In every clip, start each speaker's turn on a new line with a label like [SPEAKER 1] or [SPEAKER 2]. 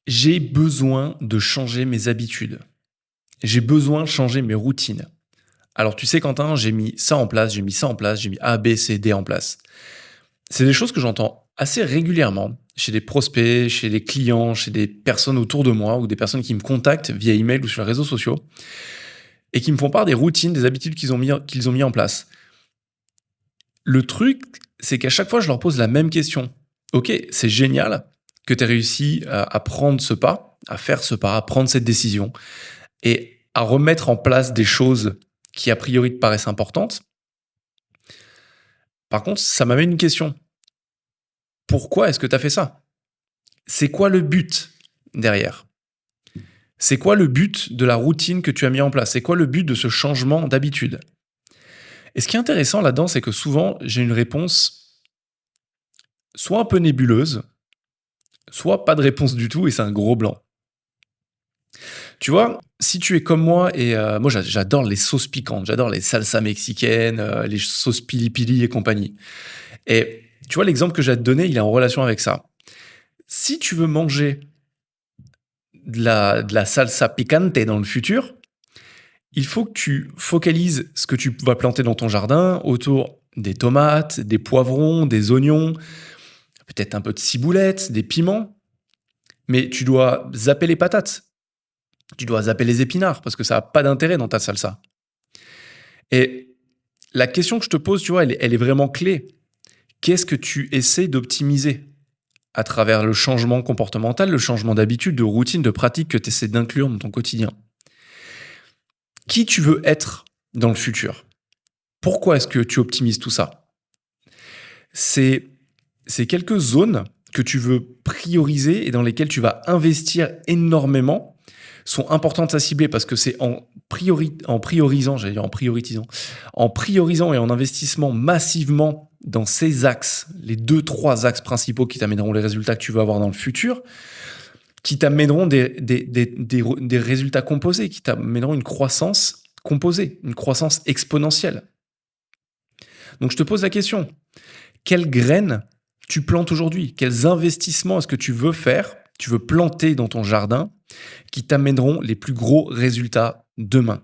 [SPEAKER 1] J'ai besoin de changer mes habitudes. J'ai besoin de changer mes routines. Alors tu sais Quentin, j'ai mis ça en place, j'ai mis ça en place, j'ai mis A, B, C, D en place. C'est des choses que j'entends assez régulièrement chez des prospects, chez des clients, chez des personnes autour de moi ou des personnes qui me contactent via email ou sur les réseaux sociaux et qui me font part des routines, des habitudes qu'ils ont mis en place. Le truc, c'est qu'à chaque fois, je leur pose la même question. Ok, c'est génial que tu aies réussi à prendre ce pas, à faire ce pas, à prendre cette décision et à remettre en place des choses qui a priori te paraissent importantes. Par contre, ça m'amène une question. Pourquoi est-ce que tu as fait ça? C'est quoi le but derrière? C'est quoi le but de la routine que tu as mis en place? C'est quoi le but de ce changement d'habitude? Et ce qui est intéressant là-dedans, c'est que souvent, j'ai une réponse soit un peu nébuleuse, soit pas de réponse du tout et c'est un gros blanc. Tu vois, si tu es comme moi et moi j'adore les sauces piquantes, j'adore les salsas mexicaines, les sauces pili pili et compagnie. Et tu vois, l'exemple que j'ai à te donner, il est en relation avec ça. Si tu veux manger de la salsa picante dans le futur, il faut que tu focalises ce que tu vas planter dans ton jardin autour des tomates, des poivrons, des oignons, peut-être un peu de ciboulette, des piments, mais tu dois zapper les patates. Tu dois zapper les épinards parce que ça n'a pas d'intérêt dans ta salsa. Et la question que je te pose, tu vois, elle est vraiment clé. Qu'est-ce que tu essaies d'optimiser à travers le changement comportemental, le changement d'habitude, de routine, de pratique que tu essaies d'inclure dans ton quotidien? Qui tu veux être dans le futur? Pourquoi est-ce que tu optimises tout ça? C'est quelques zones que tu veux prioriser et dans lesquelles tu vas investir énormément sont importantes à cibler parce que c'est en priorisant et en investissement massivement dans ces axes, les 2-3 axes principaux qui t'amèneront les résultats que tu veux avoir dans le futur, qui t'amèneront des résultats composés, qui t'amèneront une croissance composée, une croissance exponentielle. Donc je te pose la question, quelles graines tu plantes aujourd'hui? Quels investissements est-ce que tu veux faire, tu veux planter dans ton jardin qui t'amèneront les plus gros résultats demain?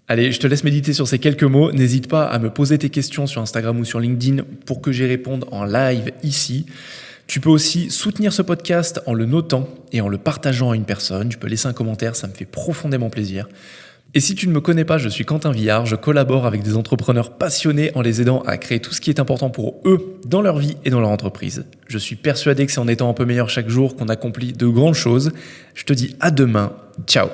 [SPEAKER 1] Allez, je te laisse méditer sur ces quelques mots. N'hésite pas à me poser tes questions sur Instagram ou sur LinkedIn pour que j'y réponde en live ici. Tu peux aussi soutenir ce podcast en le notant et en le partageant à une personne. Tu peux laisser un commentaire, ça me fait profondément plaisir. Et si tu ne me connais pas, je suis Quentin Villard, je collabore avec des entrepreneurs passionnés en les aidant à créer tout ce qui est important pour eux dans leur vie et dans leur entreprise. Je suis persuadé que c'est en étant un peu meilleur chaque jour qu'on accomplit de grandes choses. Je te dis à demain, ciao.